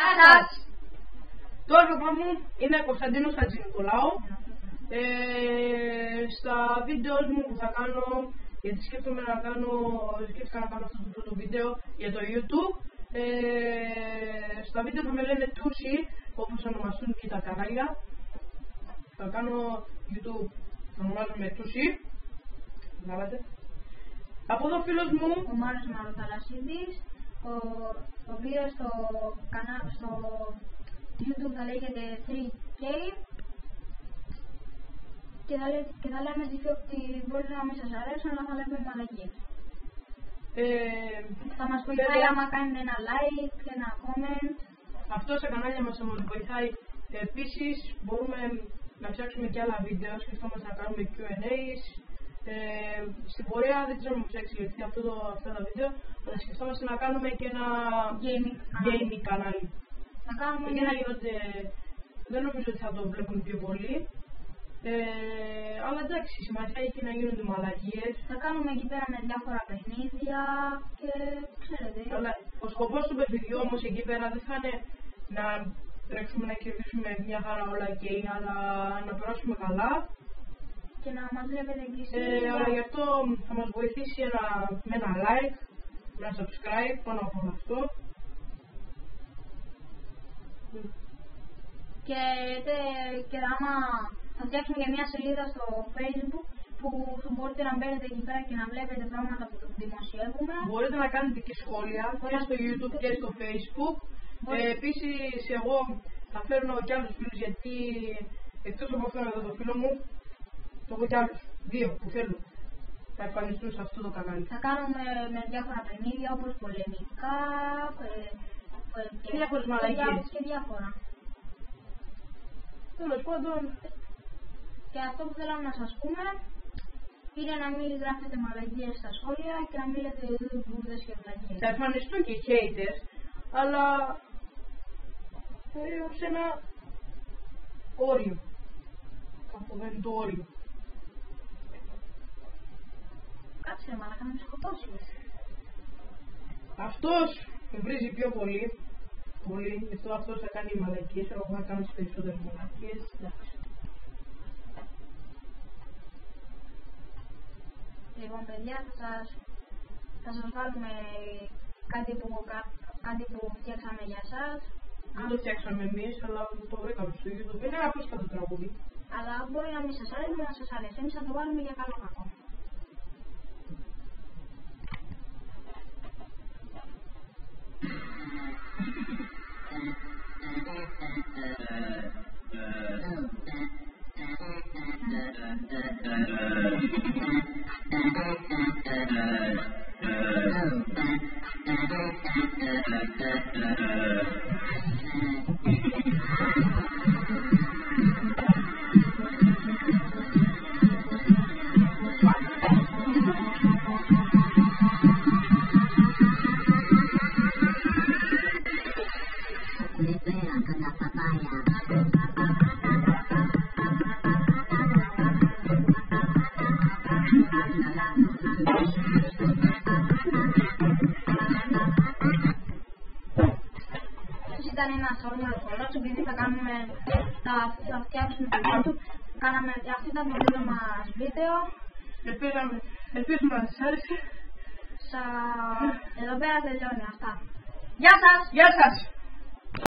Γεια σας! Το όνομα μου είναι Κωνσταντίνος Χατζηνικολάου. Στα βίντεο μου που θα κάνω, γιατί σκέφτηκα να κάνω αυτό το πρώτο βίντεο για το YouTube. Στα βίντεο θα με λένε Τούσι, όπως ονομαστούν και τα κανάλια. Θα κάνω YouTube, θα ονομάζομαι Τούσι. Καταλάβατε. Από εδώ φίλος μου, Ο Μάρος Μαροταλασίδης, ο οποίος στο YouTube θα λέγεται 3K και θα λέμε ότι μπορεί να μην σας αρέσουν, αλλά θα λέμε μαλακίες. Θα μας βοηθάει άμα κάνετε ένα like, ένα comment. Αυτό σε κανάλια μας βοηθάει. Επίσης μπορούμε να ψάξουμε και άλλα βίντεο, σκεφτόμαστε να κάνουμε Q&A's. Στην πορεία δεν ξέρω πώς θα εξελιχθεί αυτά τα βίντεο, αλλά σκεφτόμαστε να κάνουμε και ένα gaming κανάλι. Δεν νομίζω ότι θα το βλέπουν πιο πολύ. Αλλά εντάξει, σημασία έχει να γίνονται μαλακίες. Θα κάνουμε εκεί πέρα με διάφορα παιχνίδια και ξέρετε. Αλλά ο σκοπός του παιχνιδιού όμως εκεί πέρα δεν θα είναι να τρέξουμε να κερδίσουμε μια χαρά όλα και αλλά να περάσουμε καλά. Και να μας βλέπετε εκεί αλλά γι' αυτό θα μας βοηθήσει με ένα like, ένα subscribe πάνω από αυτό. Και άμα θα φτιάξουμε και μια σελίδα στο Facebook που μπορείτε να μπαίνετε εκεί πέρα και να βλέπετε πράγματα που δημοσιεύουμε. Μπορείτε να κάνετε και σχόλια και στο YouTube και στο Facebook. Επίσης εγώ θα φέρνω και άλλους φίλους, γιατί εκτός από αυτόν εδώ το φίλο μου, το έχω κι άλλους, δύο που θέλουν να εμφανιστούν σε αυτό το κανάλι. Θα κάνουμε με διάφορα παιχνίδια όπως πολεμικά και διάφορες μαλακίες. Και διάφορα. Τέλος πάντων. Και αυτό που θέλαμε να σας πούμε είναι να μην γράφετε μαλακίες στα σχόλια και να μην λέτε μπουρδες και βλακίες. Θα εμφανιστούν και haters, αλλά σε ένα όριο. Αυτό δεν είναι το όριο. Κάτσε μαλάκα να με σκοτώσεις. Αυτός με βρίζει πιο πολύ. Γι' αυτό αυτός θα κάνει μαλακίες, εγώ θα κάνω τις περισσότερες μαλακίες. Λοιπόν παιδιά, θα σας βάλουμε κάτι που φτιάξαμε για σας. Δεν το φτιάξαμε εμείς, αλλά το βρήκαμε στο YouTube. Είναι ένα πρόσφατο τραγούδι. Αλλά μπορεί να μην σας αρέσει, να σας αρέσει. Εμείς θα το βάλουμε για καλό κακό. Ήταν ένας όρμος χορός, επειδή θα φτιάξουμε το YouTube. Αυτό ήταν το πρώτο μας βίντεο. Ελπίζουμε να σας άρεσε. Εδώ πέρα τελειώνει αυτά. Γεια σας! Γεια σας!